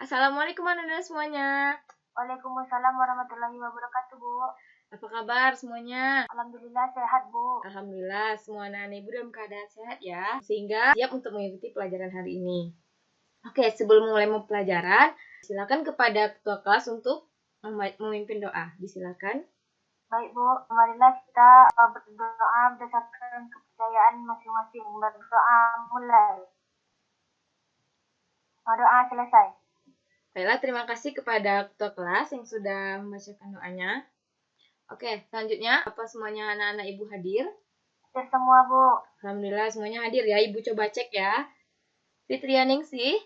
Assalamualaikum anak-anak semuanya. Waalaikumsalam warahmatullahi wabarakatuh, Bu. Apa kabar semuanya? Alhamdulillah sehat, Bu. Alhamdulillah semua anak-anak ibu dalam keadaan sehat ya, sehingga siap untuk mengikuti pelajaran hari ini. Oke, sebelum mulai pelajaran, silakan kepada ketua kelas untuk memimpin doa. Disilakan. Baik, Bu. Marilah kita berdoa berdasarkan kepercayaan masing-masing. Berdoa mulai. Doa selesai. Baiklah, terima kasih kepada ketua kelas yang sudah membacakan doanya. Oke, selanjutnya, apa semuanya anak-anak ibu hadir? Hadir semua, Bu. Alhamdulillah semuanya hadir ya, ibu coba cek ya. Fitria Ningsih?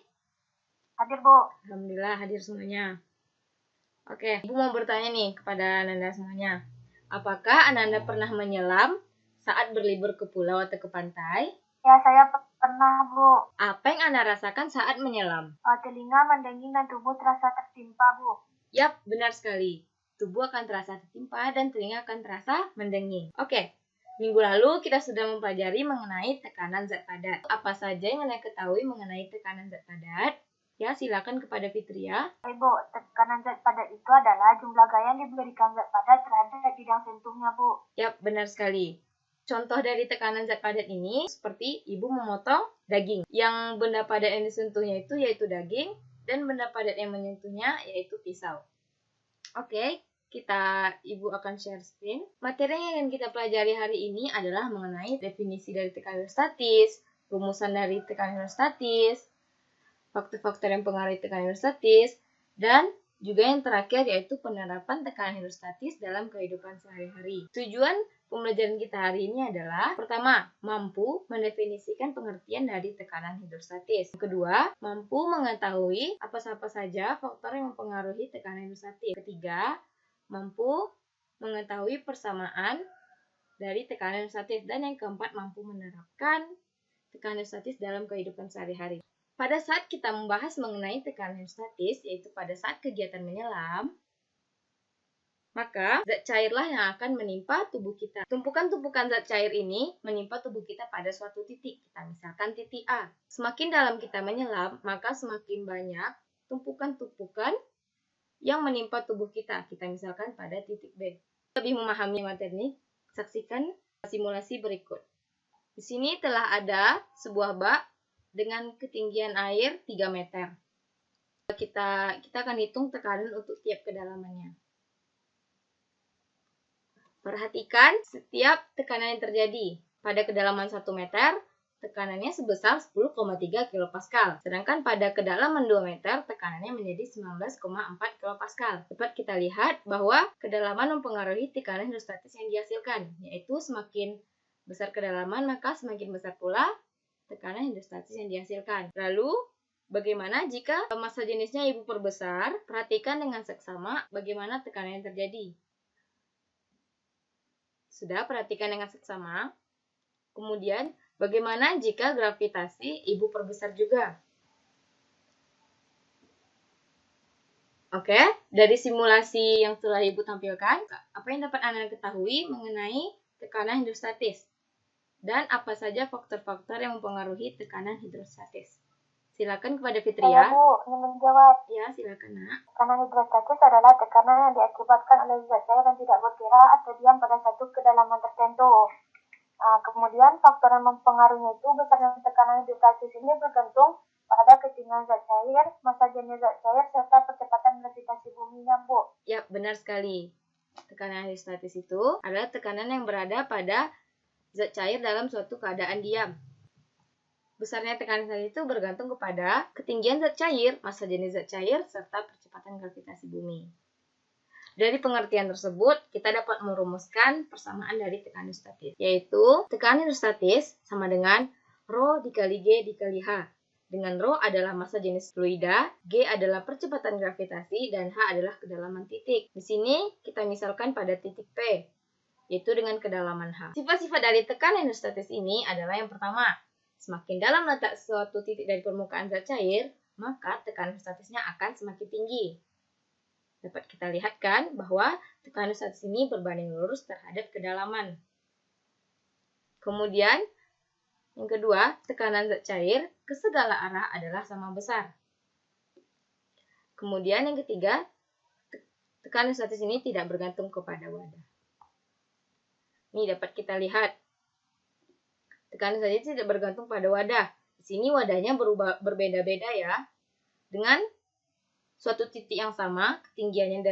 Hadir, Bu. Alhamdulillah hadir semuanya. Oke, ibu mau bertanya nih kepada Ananda semuanya. Apakah Ananda pernah menyelam saat berlibur ke pulau atau ke pantai? Ya, saya pernah, Bu. Apa yang Anda rasakan saat menyelam? Telinga mendenging dan tubuh terasa tertimpa, Bu. Yap, benar sekali. Tubuh akan terasa tertimpa dan telinga akan terasa mendenging. Oke, minggu lalu kita sudah mempelajari mengenai tekanan zat padat. Apa saja yang Anda ketahui mengenai tekanan zat padat? Ya, silakan kepada Fitria. Bu, tekanan zat padat itu adalah jumlah gaya yang diberikan zat padat terhadap bidang sentuhnya, Bu. Yap, benar sekali. Contoh dari tekanan zat padat ini seperti ibu memotong daging. Yang benda padat yang disentuhnya itu yaitu daging dan benda padat yang menyentuhnya yaitu pisau. Oke, ibu akan share screen. Materi yang kita pelajari hari ini adalah mengenai definisi dari tekanan hidrostatis, rumusan dari tekanan hidrostatis, faktor-faktor yang mempengaruhi tekanan hidrostatis, dan juga yang terakhir yaitu penerapan tekanan hidrostatis dalam kehidupan sehari-hari. Tujuan pembelajaran kita hari ini adalah pertama, mampu mendefinisikan pengertian dari tekanan hidrostatis. Kedua, mampu mengetahui apa saja faktor yang mempengaruhi tekanan hidrostatis. Ketiga, mampu mengetahui persamaan dari tekanan hidrostatis. Dan yang keempat, mampu menerapkan tekanan hidrostatis dalam kehidupan sehari-hari. Pada saat kita membahas mengenai tekanan hidrostatis, yaitu pada saat kegiatan menyelam, maka zat cairlah yang akan menimpa tubuh kita. Tumpukan-tumpukan zat cair ini menimpa tubuh kita pada suatu titik. Kita misalkan titik A. Semakin dalam kita menyelam, maka semakin banyak tumpukan-tumpukan yang menimpa tubuh kita. Kita misalkan pada titik B. Lebih memahami materi ini, saksikan simulasi berikut. Di sini telah ada sebuah bak dengan ketinggian air 3 meter. Kita akan hitung tekanan untuk tiap kedalamannya. Perhatikan setiap tekanan yang terjadi. Pada kedalaman 1 meter, tekanannya sebesar 10,3 kPa. Sedangkan pada kedalaman 2 meter, tekanannya menjadi 19,4 kPa. Dapat kita lihat bahwa kedalaman mempengaruhi tekanan hidrostatis yang dihasilkan, yaitu semakin besar kedalaman, maka semakin besar pula tekanan hidrostatis yang dihasilkan. Lalu, bagaimana jika massa jenisnya ibu perbesar? Perhatikan dengan seksama bagaimana tekanan yang terjadi. Sudah, perhatikan dengan seksama. Kemudian, bagaimana jika gravitasi ibu perbesar juga? Oke, dari simulasi yang telah ibu tampilkan, apa yang dapat Anda ketahui mengenai tekanan hidrostatis? Dan apa saja faktor-faktor yang mempengaruhi tekanan hidrostatis? Silakan kepada Fitria. Saya, Bu, ingin menjawab. Ya, silakan, Nak. Tekanan hidrostatis adalah tekanan yang diakibatkan oleh zat cair yang tidak bergerak atau diam pada satu kedalaman tertentu. Kemudian faktor yang mempengaruhinya itu besarnya tekanan hidrostatis ini bergantung pada ketinggian zat cair, massa jenis zat cair, serta percepatan gravitasi buminya, Bu. Ya, benar sekali. Tekanan hidrostatis itu adalah tekanan yang berada pada zat cair dalam suatu keadaan diam. Besarnya tekanan hidrostatis itu bergantung kepada ketinggian zat cair, massa jenis zat cair, serta percepatan gravitasi bumi. Dari pengertian tersebut, kita dapat merumuskan persamaan dari tekanan hidrostatis, yaitu tekanan hidrostatis sama dengan Rho dikali G dikali H. Dengan Rho adalah massa jenis fluida, G adalah percepatan gravitasi, dan H adalah kedalaman titik. Di sini kita misalkan pada titik P, yaitu dengan kedalaman H. Sifat-sifat dari tekanan hidrostatis ini adalah yang pertama, semakin dalam letak suatu titik dari permukaan zat cair, maka tekanan hidrostatisnya akan semakin tinggi. Dapat kita lihat kan bahwa tekanan hidrostatis ini berbanding lurus terhadap kedalaman. Kemudian, yang kedua, tekanan zat cair ke segala arah adalah sama besar. Kemudian yang ketiga, tekanan statis ini tidak bergantung kepada wadah. Ini dapat kita lihat. Tekanan statis tidak bergantung pada wadah. Di sini wadahnya berbeda-beda ya. Dengan suatu titik yang sama, ketinggiannya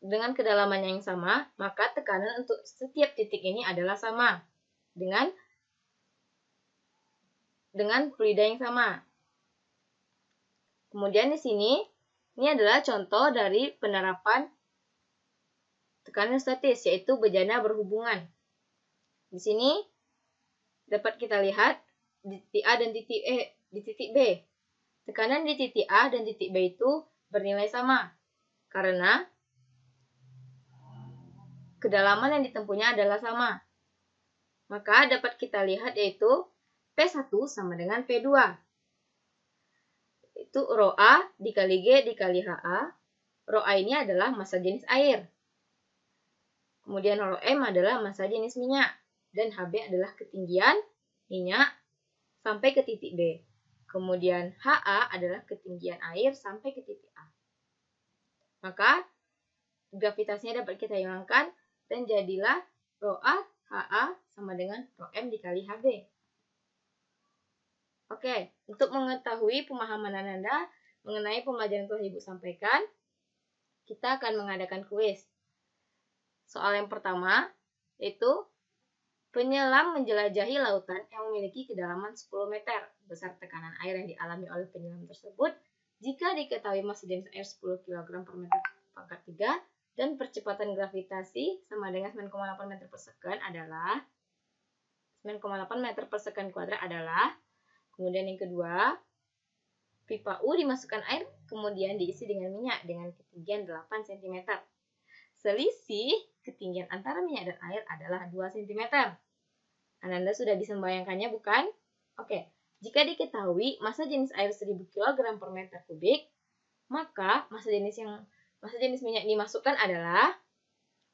dengan kedalamannya yang sama, maka tekanan untuk setiap titik ini adalah sama dengan fluida yang sama. Kemudian di sini, ini adalah contoh dari penerapan tekanan statis, yaitu bejana berhubungan. Di sini dapat kita lihat di titik A dan di titik B. Tekanan di titik A dan titik B itu bernilai sama, karena kedalaman yang ditempuhnya adalah sama. Maka dapat kita lihat yaitu P1 sama dengan P2. Itu rho A dikali G dikali HA. Rho A ini adalah massa jenis air. Kemudian rho M adalah massa jenis minyak. Dan HB adalah ketinggian minyak sampai ke titik B. Kemudian HA adalah ketinggian air sampai ke titik A. Maka gravitasinya dapat kita hilangkan dan jadilah rho A HA sama dengan rho M dikali HB. Oke, untuk mengetahui pemahaman Ananda mengenai pembelajaran yang telah Ibu sampaikan, kita akan mengadakan kuis. Soal yang pertama, yaitu penyelam menjelajahi lautan yang memiliki kedalaman 10 meter. Besar tekanan air yang dialami oleh penyelam tersebut jika diketahui massa jenis air 10 kg per meter pangkat 3 dan percepatan gravitasi sama dengan 9,8 meter per second adalah 9,8 meter per second kuadrat adalah. Kemudian yang kedua, pipa U dimasukkan air kemudian diisi dengan minyak dengan ketinggian 8 cm. Selisih ketinggian antara minyak dan air adalah 2 cm. Ananda sudah bisa membayangkannya, bukan? Oke, jika diketahui massa jenis air 1000 kg per meter kubik, maka massa jenis minyak dimasukkan adalah.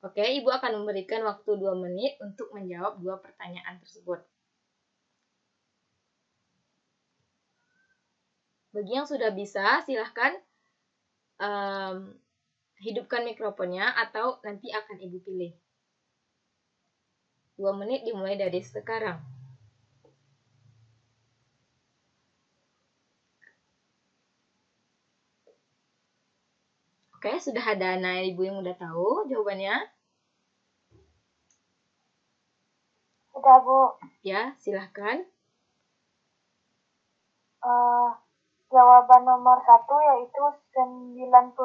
Oke, Ibu akan memberikan waktu 2 menit untuk menjawab 2 pertanyaan tersebut. Bagi yang sudah bisa, silahkan hidupkan mikrofonnya atau nanti akan Ibu pilih. 2 menit dimulai dari sekarang. Oke, sudah ada anak Ibu yang udah tahu jawabannya? Sudah, Bu. Ya, silahkan. Jawaban nomor 1 yaitu 98.000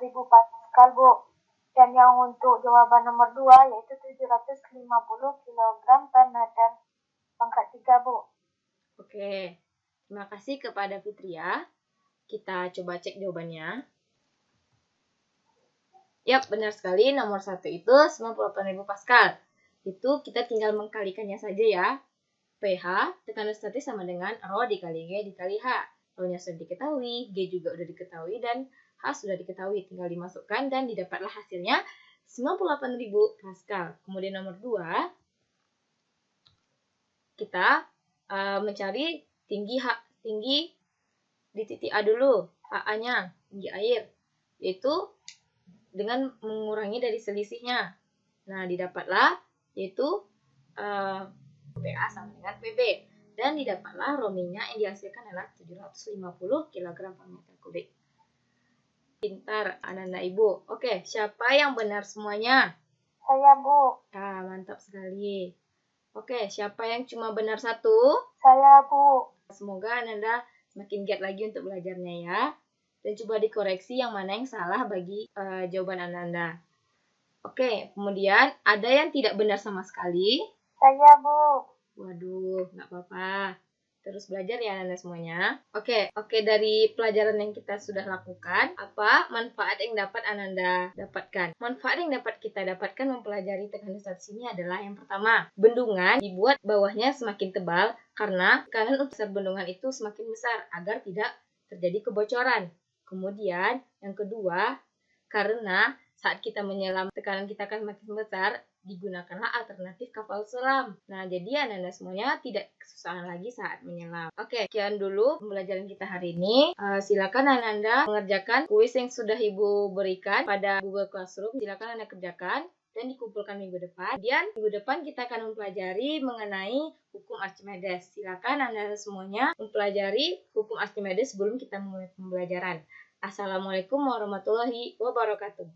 Pascal, Bu. Dan yang untuk jawaban nomor 2 yaitu 750 kg per meter pangkat 3, Bu. Oke, terima kasih kepada Fitria. Kita coba cek jawabannya. Yap, benar sekali. Nomor 1 itu 98.000 Pascal. Itu kita tinggal mengkalikannya saja ya. pH, tekanan statis sama dengan rho dikali G dikali H. Rho-nya sudah diketahui, G juga sudah diketahui, dan H sudah diketahui. Tinggal dimasukkan dan didapatlah hasilnya 98.000 Pascal. Kemudian nomor 2, kita mencari tinggi di titik A dulu, HA-nya, tinggi air, yaitu dengan mengurangi dari selisihnya. Nah, didapatlah yaitu PA sama dengan PB. Dan didapatlah rho minyak yang dihasilkan adalah 750 kg per meter kubik. Pintar, Ananda Ibu. Oke, siapa yang benar semuanya? Saya, Bu. Mantap sekali. Oke, siapa yang cuma benar 1? Saya, Bu. Semoga Ananda semakin giat lagi untuk belajarnya ya. Dan coba dikoreksi yang mana yang salah bagi jawaban Ananda. Oke, kemudian ada yang tidak benar sama sekali. Saya, Bu. Waduh, nggak apa-apa. Terus belajar ya Ananda semuanya. Oke, dari pelajaran yang kita sudah lakukan, apa manfaat yang dapat Ananda dapatkan? Manfaat yang dapat kita dapatkan mempelajari tekanan statis ini adalah yang pertama, bendungan dibuat bawahnya semakin tebal karena tekanan untuk bendungan itu semakin besar agar tidak terjadi kebocoran. Kemudian yang kedua, karena saat kita menyelam tekanan kita akan semakin besar, digunakanlah alternatif kapal selam. Nah, jadi anak-anak semuanya tidak kesusahan lagi saat menyelam. Oke, sekian dulu pembelajaran kita hari ini. Silakan anak-anak mengerjakan kuis yang sudah Ibu berikan pada Google Classroom. Silakan anak kerjakan dan dikumpulkan minggu depan. Kemudian minggu depan kita akan mempelajari mengenai hukum Archimedes. Silakan anak-anak semuanya mempelajari hukum Archimedes sebelum kita memulai pembelajaran. Assalamualaikum warahmatullahi wabarakatuh.